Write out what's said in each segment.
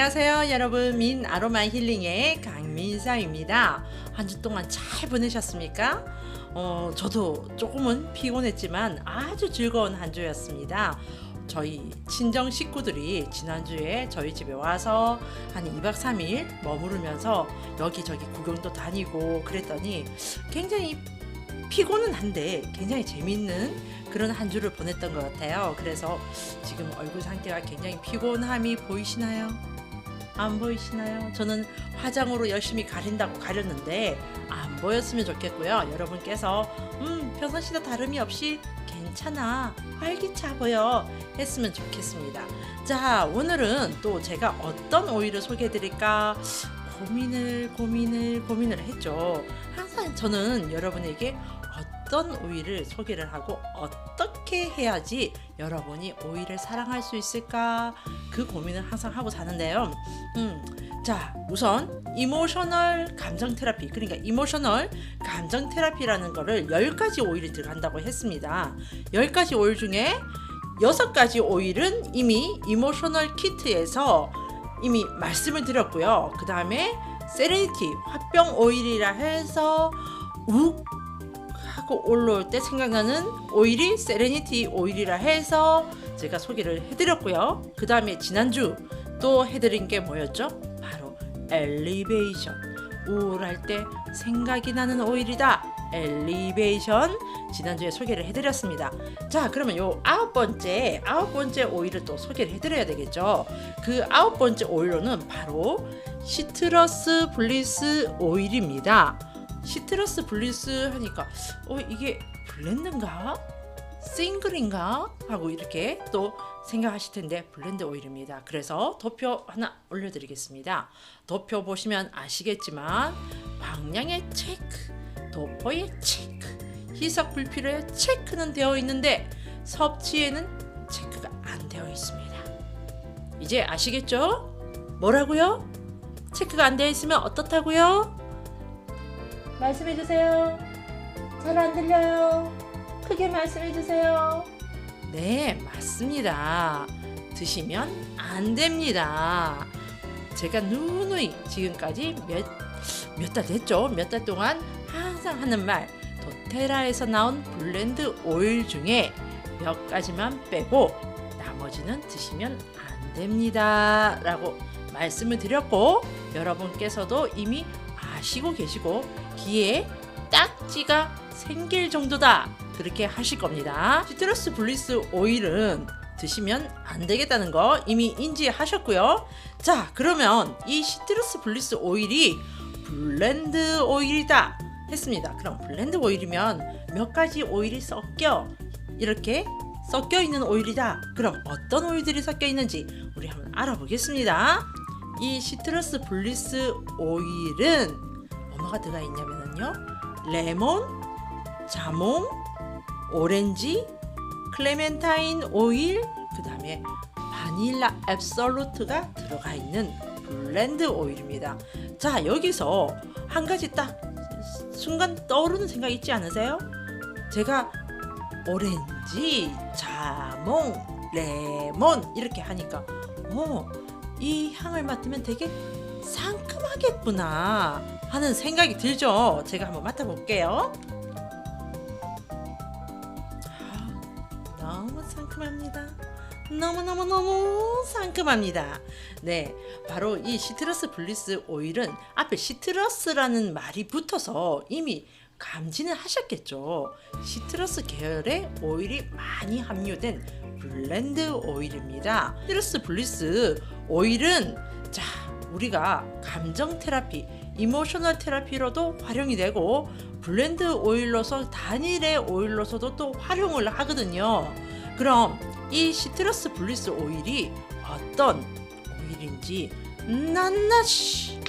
안녕하세요 여러분, 민 아로마 힐링의 강민사입니다. 한 주 동안 잘 보내셨습니까? 저도 조금은 피곤했지만 아주 즐거운 한 주였습니다. 저희 친정 식구들이 지난주에 저희 집에 와서 한 2박 3일 머무르면서 여기저기 구경도 다니고 그랬더니 굉장히 피곤은 한데 굉장히 재밌는 그런 한 주를 보냈던 것 같아요. 그래서 지금 얼굴 상태가 굉장히 피곤함이 보이시나요? 안 보이시나요? 저는 화장으로 열심히 가린다고 가렸는데 안 보였으면 좋겠고요. 여러분께서 평상시와 다름이 없이 괜찮아, 활기차 보여 했으면 좋겠습니다. 자, 오늘은 또 제가 어떤 오일을 소개해 드릴까 고민을 했죠. 항상 저는 여러분에게 어떤 오일을 소개를 하고 어떻게 해야지 여러분이 오일을 사랑할 수 있을까, 그 고민을 항상 하고 사는데요. 자, 우선 이모셔널 감정 테라피, 그러니까 이모셔널 감정 테라피라는 거를 10가지 오일이 들어간다고 했습니다. 10가지 오일 중에 6가지 오일은 이미 이모셔널 키트에서 이미 말씀을 드렸고요. 그 다음에 세레니티 화병 오일이라 해서 욱 하고 올라올 때 생각나는 오일이 세레니티 오일이라 해서 제가 소개를 해드렸고요. 그 다음에 지난주 또 해드린 게 뭐였죠? 바로 엘리베이션, 우울할 때 생각이 나는 오일이다, 엘리베이션, 지난주에 소개를 해드렸습니다. 자, 그러면 요 아홉 번째 오일을 또 소개를 해드려야 되겠죠. 그 9번째 오일로는 바로 시트러스 블리스 오일입니다. 시트러스 블리스 하니까 이게 블렌드인가? 싱글인가? 하고 이렇게 또 생각하실 텐데 블렌드 오일입니다. 그래서 도표 하나 올려드리겠습니다. 도표 보시면 아시겠지만 방향의 체크, 도포의 체크, 희석 불필요의 체크는 되어 있는데 섭취에는 체크가 안 되어 있습니다. 이제 아시겠죠? 뭐라고요? 체크가 안 되어 있으면 어떻다고요? 말씀해주세요. 잘 안 들려요. 크게 말씀해주세요. 네, 맞습니다. 드시면 안 됩니다. 제가 누누이 지금까지 몇 달 됐죠? 몇 달 동안 항상 하는 말, 도테라에서 나온 블렌드 오일 중에 몇 가지만 빼고 나머지는 드시면 안 됩니다 라고 말씀을 드렸고, 여러분께서도 이미 아시고 계시고 귀에 딱지가 생길 정도다, 그렇게 하실 겁니다. 시트러스 블리스 오일은 드시면 안 되겠다는 거 이미 인지하셨고요. 자, 그러면 이 시트러스 블리스 오일이 블렌드 오일이다 했습니다. 그럼 블렌드 오일이면 몇 가지 오일이 이렇게 섞여 있는 오일이다. 그럼 어떤 오일들이 섞여 있는지 우리 한번 알아보겠습니다. 이 시트러스 블리스 오일은 뭐가 들어가 있냐면요, 레몬, 자몽, 오렌지, 클레멘타인 오일, 그 다음에 바닐라 앱솔루트가 들어가 있는 블렌드 오일입니다. 자, 여기서 한 가지 딱 순간 떠오르는 생각 있지 않으세요? 제가 오렌지, 자몽, 레몬 이렇게 하니까 이 향을 맡으면 되게 상큼하겠구나 하는 생각이 들죠. 제가 한번 맡아볼게요. 너무 상큼합니다. 너무 상큼합니다. 네, 바로 이 시트러스 블리스 오일은 앞에 시트러스라는 말이 붙어서 이미 감지는 하셨겠죠. 시트러스 계열의 오일이 많이 함유된 블렌드 오일입니다. 시트러스 블리스 오일은 자, 우리가 감정 테라피, 이모셔널 테라피로도 활용이 되고 블렌드 오일로서 단일의 오일로서도 또 활용을 하거든요. 그럼 이 시트러스 블리스 오일이 어떤 오일인지 낱낱이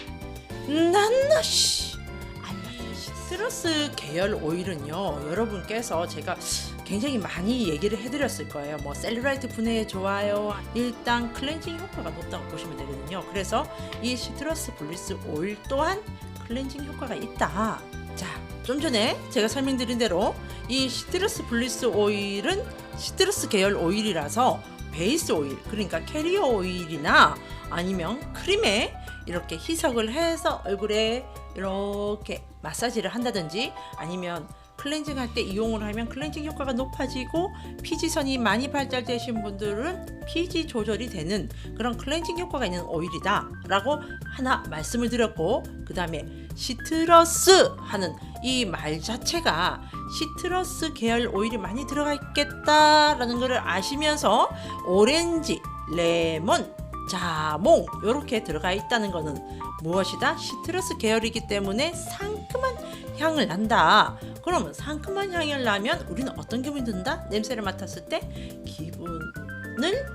시트러스 계열 오일은요, 여러분께서 제가 굉장히 많이 얘기를 해드렸을 거예요. 셀룰라이트 분해에 좋아요, 일단 클렌징 효과가 높다고 보시면 되거든요. 그래서 이 시트러스 블리스 오일 또한 클렌징 효과가 있다. 자, 좀 전에 제가 설명드린 대로 이 시트러스 블리스 오일은 시트러스 계열 오일이라서 베이스 오일, 그러니까 캐리어 오일이나 아니면 크림에 이렇게 희석을 해서 얼굴에 이렇게 마사지를 한다든지, 아니면 클렌징 할 때 이용을 하면 클렌징 효과가 높아지고, 피지선이 많이 발달되신 분들은 피지 조절이 되는 그런 클렌징 효과가 있는 오일이다 라고 하나 말씀을 드렸고, 그 다음에 시트러스 하는 이 말 자체가 시트러스 계열 오일이 많이 들어가 있겠다라는 것을 아시면서 오렌지, 레몬, 자몽 이렇게 들어가 있다는 것은 무엇이다? 시트러스 계열이기 때문에 상큼한 향을 난다. 그러면 상큼한 향을 나면 우리는 어떤 기분이 든다? 냄새를 맡았을 때 기분을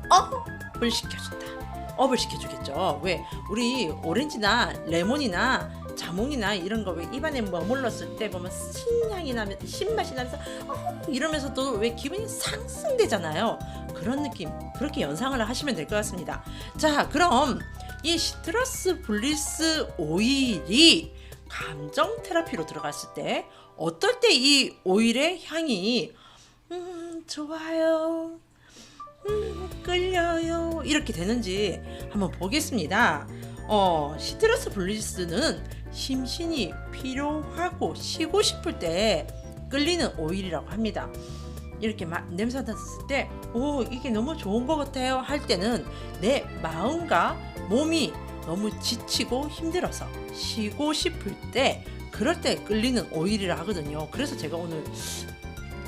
업을 시켜준다. 업을 시켜주겠죠. 왜? 우리 오렌지나 레몬이나 자몽이나 이런 거 왜 입안에 머물렀을 때 보면 신향이 나면, 신맛이 나면서 이러면서도 왜 기분이 상승되잖아요. 그런 느낌, 그렇게 연상을 하시면 될 것 같습니다. 자, 그럼 이 시트러스 블리스 오일이 감정 테라피로 들어갔을 때 어떨 때 이 오일의 향이 좋아요, 끌려요 이렇게 되는지 한번 보겠습니다. 시트러스 블리스는 심신이 피로하고 쉬고 싶을 때 끌리는 오일이라고 합니다. 이렇게 냄새 맡았을 때 이게 너무 좋은 것 같아요 할 때는 내 마음과 몸이 너무 지치고 힘들어서 쉬고 싶을 때, 그럴 때 끌리는 오일이라 하거든요. 그래서 제가 오늘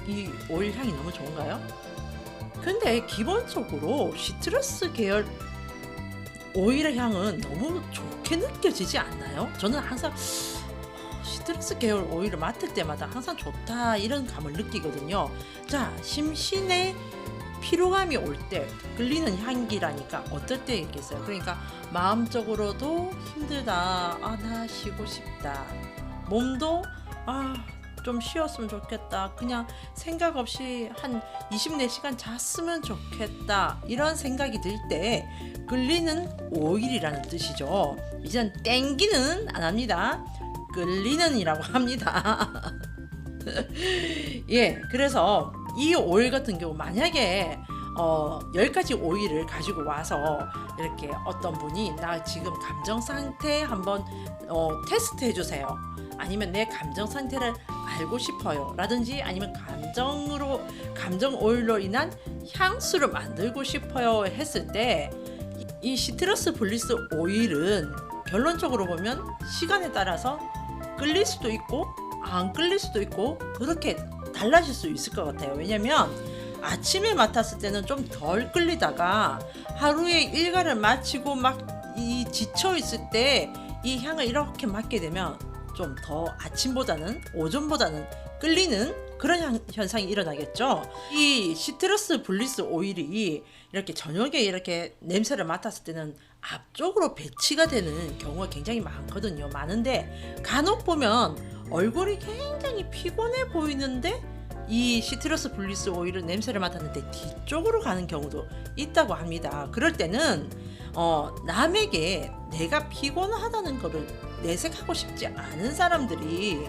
이 오일 향이 너무 좋은가요? 근데 기본적으로 시트러스 계열 오일의 향은 너무 좋게 느껴지지 않나요? 저는 항상 시트러스 계열 오일을 맡을 때마다 항상 좋다 이런 감을 느끼거든요. 자, 심신의 피로감이 올 때 끌리는 향기라니까 어떨 때 있겠어요? 그러니까 마음적으로도 힘들다, 나 쉬고 싶다, 몸도 좀 쉬었으면 좋겠다, 그냥 생각 없이 한 24시간 잤으면 좋겠다, 이런 생각이 들 때 끌리는 오일이라는 뜻이죠. 이젠 땡기는 안 합니다. 끌리는 이라고 합니다. 예, 그래서 이 오일 같은 경우 만약에 10가지 오일을 가지고 와서 이렇게 어떤 분이 나 지금 감정 상태 한번 테스트 해주세요, 아니면 내 감정 상태를 알고 싶어요 라든지, 아니면 감정 오일로 인한 향수를 만들고 싶어요 했을 때 이 시트러스 블리스 오일은 결론적으로 보면 시간에 따라서 끌릴 수도 있고 안 끌릴 수도 있고 그렇게 달라질 수 있을 것 같아요. 왜냐면 아침에 맡았을 때는 좀 덜 끌리다가 하루의 일과를 마치고 막 지쳐 있을 때 이 향을 이렇게 맡게 되면 좀 더 아침보다는 오전보다는 끌리는 그런 현상이 일어나겠죠. 이 시트러스 블리스 오일이 이렇게 저녁에 이렇게 냄새를 맡았을 때는 앞쪽으로 배치가 되는 경우가 굉장히 많거든요. 많은데 간혹 보면 얼굴이 굉장히 피곤해 보이는데 이 시트러스 블리스 오일은 냄새를 맡았는데 뒤쪽으로 가는 경우도 있다고 합니다. 그럴 때는 남에게 내가 피곤하다는 거를 내색하고 싶지 않은 사람들이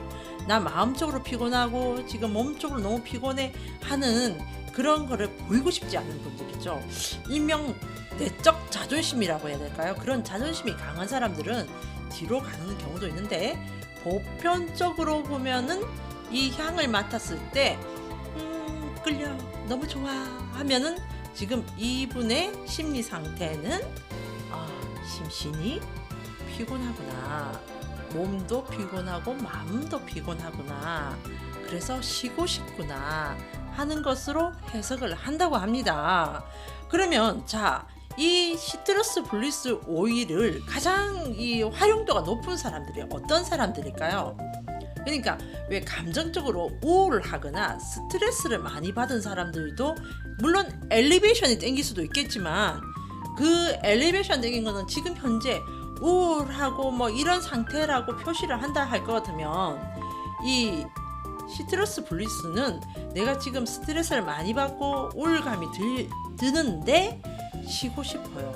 나 마음적으로 피곤하고 지금 몸적으로 너무 피곤해 하는 그런 거를 보이고 싶지 않은 분들이죠. 일명 내적 자존심이라고 해야 될까요? 그런 자존심이 강한 사람들은 뒤로 가는 경우도 있는데, 보편적으로 보면은 이 향을 맡았을 때 끌려, 너무 좋아 하면은 지금 이분의 심리 상태는 심신이 피곤하구나, 몸도 피곤하고 마음도 피곤하구나, 그래서 쉬고 싶구나 하는 것으로 해석을 한다고 합니다. 그러면 자, 이 시트러스 블리스 오일을 가장 이 활용도가 높은 사람들이 어떤 사람들일까요? 그러니까 왜 감정적으로 우울하거나 스트레스를 많이 받은 사람들도 물론 엘리베이션이 땡길 수도 있겠지만, 그 엘리베이션 땡긴 거는 지금 현재 우울하고 뭐 이런 상태라고 표시를 한다 할 것 같으면, 이 시트러스 블리스는 내가 지금 스트레스를 많이 받고 우울감이 드는데 쉬고 싶어요,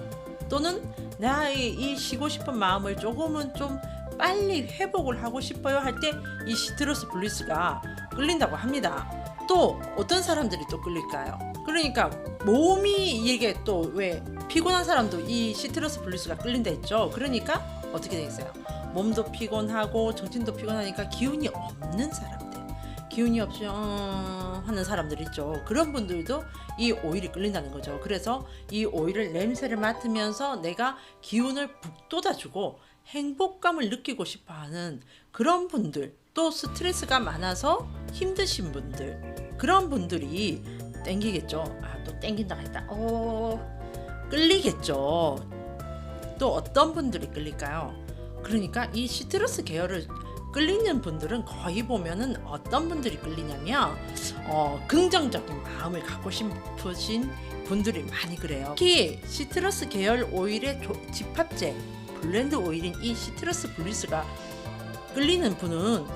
또는 나의 이 쉬고 싶은 마음을 조금은 좀 빨리 회복을 하고 싶어요 할 때 이 시트러스 블리스가 끌린다고 합니다. 또 어떤 사람들이 또 끌릴까요? 그러니까 몸이 이게 또 왜 피곤한 사람도 이 시트러스 블루스가 끌린다 했죠. 그러니까 어떻게 되겠어요? 몸도 피곤하고 정신도 피곤하니까 기운이 없는 사람들, 기운이 없이 하는 사람들 있죠. 그런 분들도 이 오일이 끌린다는 거죠. 그래서 이 오일을 냄새를 맡으면서 내가 기운을 북돋아주고 행복감을 느끼고 싶어하는 그런 분들, 또 스트레스가 많아서 힘드신 분들, 그런 분들이 땡기겠죠. 또 땡긴다 했다. 끌리겠죠. 또 어떤 분들이 끌릴까요? 그러니까 이 시트러스 계열을 끌리는 분들은 거의 보면은 어떤 분들이 끌리냐면 긍정적인 마음을 갖고 싶으신 분들이 많이 그래요. 특히 시트러스 계열 오일의 집합제 블렌드 오일인 이 시트러스 블루스가 끌리는 분은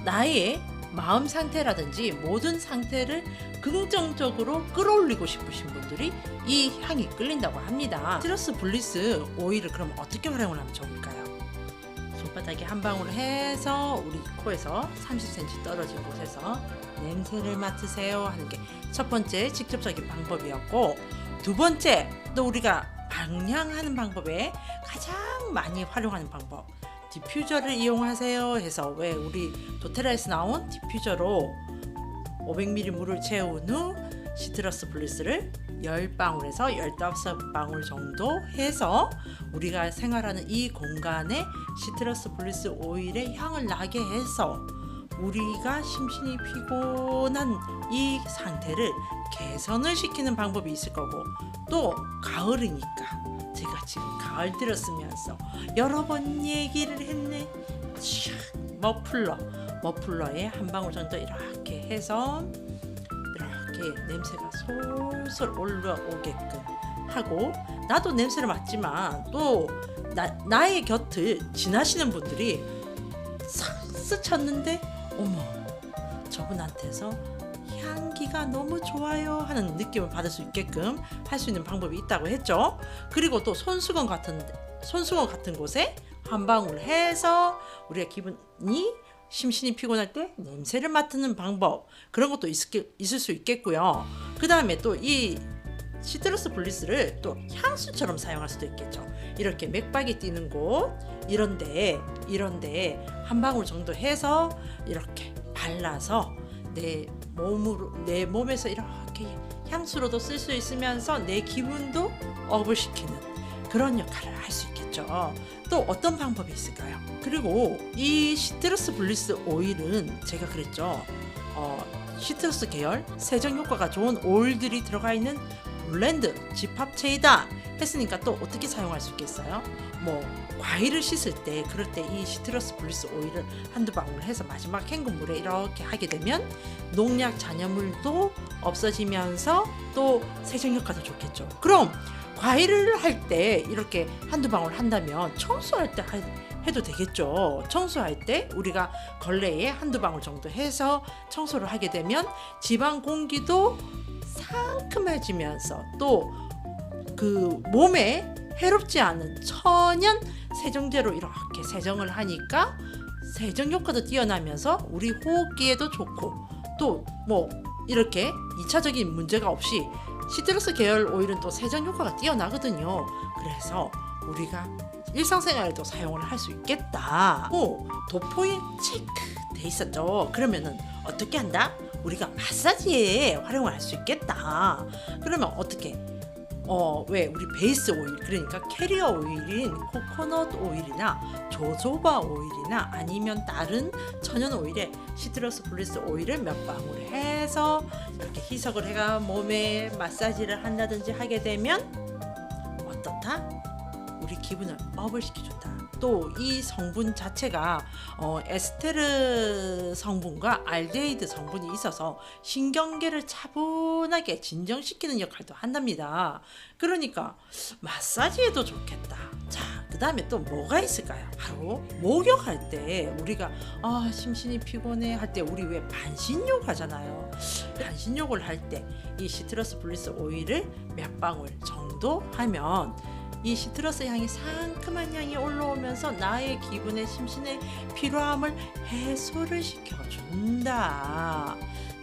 나의 마음 상태라든지 모든 상태를 긍정적으로 끌어올리고 싶으신 분들이 이 향이 끌린다고 합니다. 시트러스 블루스 오일을 그럼 어떻게 활용을 하면 좋을까요? 손바닥에 한 방울 해서 우리 코에서 30cm 떨어진 곳에서 냄새를 맡으세요 하는 게 첫 번째 직접적인 방법이었고, 두 번째 또 우리가 방향하는 방법에 가장 많이 활용하는 방법, 디퓨저를 이용하세요 해서 왜 우리 도테라에서 나온 디퓨저로 500ml 물을 채운 후 시트러스 블루스를 10방울에서 15방울 정도 해서 우리가 생활하는 이 공간에 시트러스 블루스 오일의 향을 나게 해서 우리가 심신이 피곤한 이 상태를 개선을 시키는 방법이 있을 거고, 또 가을이니까 제가 지금 가을 들었으면서 여러 번 얘기를 했네. 머플러에 한 방울 정도 이렇게 해서 이렇게 냄새가 솔솔 올라오게끔 하고, 나도 냄새를 맡지만 또 나의 곁을 지나시는 분들이 싹 스쳤는데 어머 저분한테서 향기가 너무 좋아요 하는 느낌을 받을 수 있게끔 할 수 있는 방법이 있다고 했죠. 그리고 또 손수건 같은 곳에 한 방울 해서 우리의 기분이 심신이 피곤할 때 냄새를 맡는 방법, 그런 것도 있을 수 있겠고요. 그 다음에 또 이 시트러스 블루스를 또 향수처럼 사용할 수도 있겠죠. 이렇게 맥박이 뛰는 곳 이런데 한 방울 정도 해서 이렇게 발라서 내 몸에서 이렇게 향수로도 쓸 수 있으면서 내 기분도 업을 시키는 그런 역할을 할 수 있겠죠. 또 어떤 방법이 있을까요? 그리고 이 시트러스 블루스 오일은 제가 그랬죠. 시트러스 계열 세정 효과가 좋은 오일들이 들어가 있는 블렌드 집합체이다 했으니까 또 어떻게 사용할 수 있겠어요? 뭐 과일을 씻을 때 그럴 때 이 시트러스 블루스 오일을 한두 방울 해서 마지막 헹군물에 이렇게 하게 되면 농약 잔여물도 없어지면서 또 세정 효과도 좋겠죠. 그럼 과일을 할 때 이렇게 한두 방울 한다면 청소할 때 해도 되겠죠. 청소할 때 우리가 걸레에 한두 방울 정도 해서 청소를 하게 되면 지방 공기도 상큼해지면서 또 그 몸에 해롭지 않은 천연 세정제로 이렇게 세정을 하니까 세정 효과도 뛰어나면서 우리 호흡기에도 좋고, 또 뭐 이렇게 2차적인 문제가 없이 시트러스 계열 오일은 또 세정 효과가 뛰어나거든요. 그래서 우리가 일상생활에도 사용을 할 수 있겠다. 도포인 체크 돼 있었죠. 그러면은 어떻게 한다? 우리가 마사지에 활용을 할 수 있겠다. 그러면 어떻게? 왜 우리 베이스 오일, 그러니까 캐리어 오일인 코코넛 오일이나 조조바 오일이나 아니면 다른 천연 오일에 시트러스 블루스 오일을 몇 방울 해서 이렇게 희석을 해가 몸에 마사지를 한다든지 하게 되면 어떻다? 우리 기분을 업을 시켜준다. 또 이 성분 자체가 에스테르 성분과 알데히드 성분이 있어서 신경계를 차분하게 진정시키는 역할도 한답니다. 그러니까 마사지에도 좋겠다. 자, 그 다음에 또 뭐가 있을까요? 바로 목욕할 때 우리가 심신이 피곤해 할 때 우리 왜 반신욕 하잖아요. 반신욕을 할 때 이 시트러스 블루스 오일을 몇 방울 정도 하면 이 시트러스 향이 상큼한 향이 올라오면서 나의 기분의 심신의 피로함을 해소를 시켜준다.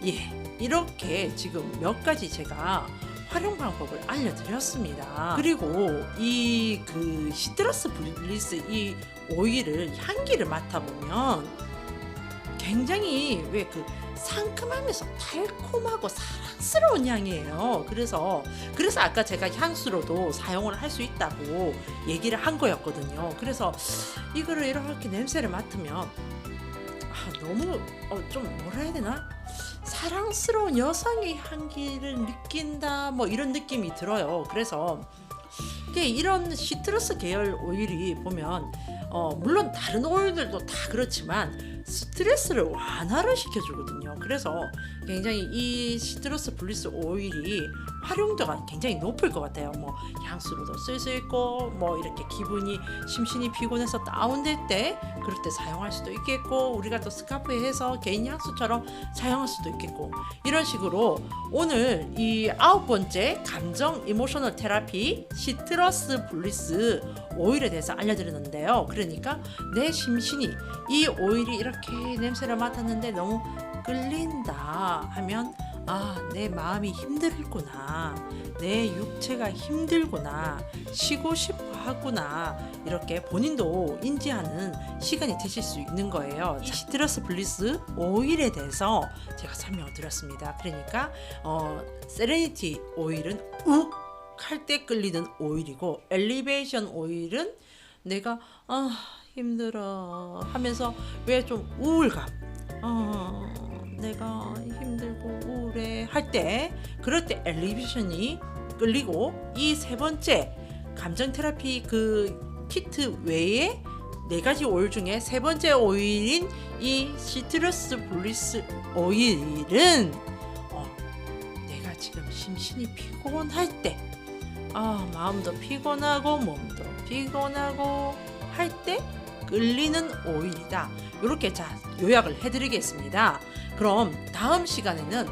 예, 이렇게 지금 몇 가지 제가 활용 방법을 알려드렸습니다. 그리고 이 그 시트러스 블리스 이 오일을 향기를 맡아보면 굉장히 왜 그 상큼하면서 달콤하고 사랑스러운 향이에요. 그래서 아까 제가 향수로도 사용을 할 수 있다고 얘기를 한 거였거든요. 그래서 이거를 이렇게 냄새를 맡으면 너무 좀 뭐라 해야 되나? 사랑스러운 여성의 향기를 느낀다 뭐 이런 느낌이 들어요. 그래서 이런 시트러스 계열 오일이 보면 물론 다른 오일들도 다 그렇지만 스트레스를 완화를 시켜주거든요. 그래서 굉장히 이 시트러스 블리스 오일이 활용도가 굉장히 높을 것 같아요. 뭐 향수로도 쓸 수 있고 뭐 이렇게 기분이 심신이 피곤해서 다운될 때 그럴 때 사용할 수도 있겠고 우리가 또 스카프에 해서 개인 향수처럼 사용할 수도 있겠고 이런 식으로 오늘 이 9번째 감정 이모셔널 테라피 시트러스 블리스 오일에 대해서 알려드렸는데요. 그러니까 내 심신이 이 오일이 이렇게 냄새를 맡았는데 너무 끌린다 하면 내 마음이 힘들구나, 내 육체가 힘들구나, 쉬고 싶어 하구나 이렇게 본인도 인지하는 시간이 되실 수 있는 거예요. 이 시트러스 블리스 오일에 대해서 제가 설명을 드렸습니다. 그러니까 세레니티 오일은 욱 할 때 끌리는 오일이고 엘리베이션 오일은 내가 힘들어 하면서 왜 좀 우울감 내가 힘들고 우울해 할 때 그럴 때 엘리베이션이 끌리고 이 세 번째 감정 테라피 그 키트 외에 4가지 오일 중에 세 번째 오일인 이 시트러스 블리스 오일은 내가 지금 심신이 피곤할 때 마음도 피곤하고 몸도 피곤하고 할 때 끌리는 오일이다. 이렇게 요약을 해드리겠습니다. 그럼 다음 시간에는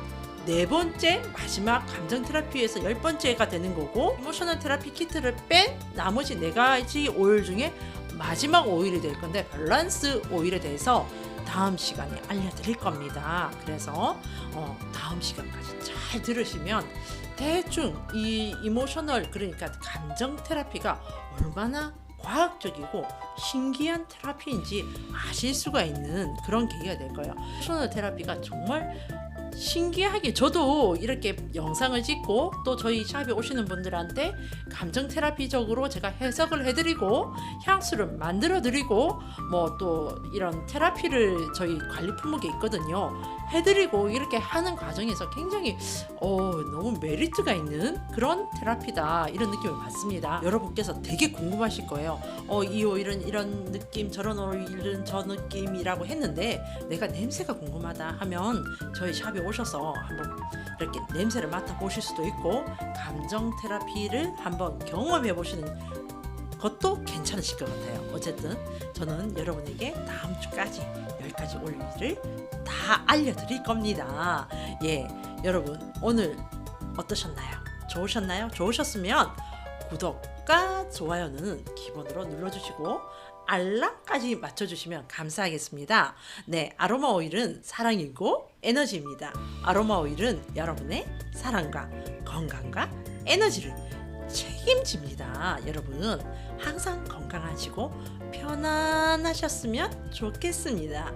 4번째 마지막 감정 테라피에서 10번째가 되는 거고 이모셔널 테라피 키트를 뺀 나머지 4가지 오일 중에 마지막 오일이 될 건데 밸런스 오일에 대해서 다음 시간에 알려드릴 겁니다. 그래서 다음 시간까지 잘 들으시면 대충 이 이모셔널 그러니까 감정 테라피가 얼마나 과학적이고 신기한 테라피인지 아실 수가 있는 그런 계기가 될 거예요. 이모셔널 테라피가 정말 신기하게 저도 이렇게 영상을 찍고 또 저희 샵에 오시는 분들한테 감정 테라피적으로 제가 해석을 해드리고 향수를 만들어 드리고 뭐 또 이런 테라피를 저희 관리 품목에 있거든요 해드리고 이렇게 하는 과정에서 굉장히 너무 메리트가 있는 그런 테라피다 이런 느낌을 받습니다. 여러분께서 되게 궁금하실 거예요. 이 오일은 이런 느낌 저런 오일은 저 느낌이라고 했는데 내가 냄새가 궁금하다 하면 저희 샵에 오셔서 한번 이렇게 냄새를 맡아보실 수도 있고 감정 테라피를 한번 경험해 보시는 것도 괜찮으실 것 같아요. 어쨌든 저는 여러분에게 다음 주까지 10가지 오일을 다 알려드릴 겁니다. 예, 여러분 오늘 어떠셨나요? 좋으셨나요? 좋으셨으면 구독과 좋아요는 기본으로 눌러주시고 알람까지 맞춰주시면 감사하겠습니다. 네, 아로마 오일은 사랑이고 에너지입니다. 아로마 오일은 여러분의 사랑과 건강과 에너지를 책임집니다. 여러분 항상 건강하시고 편안하셨으면 좋겠습니다.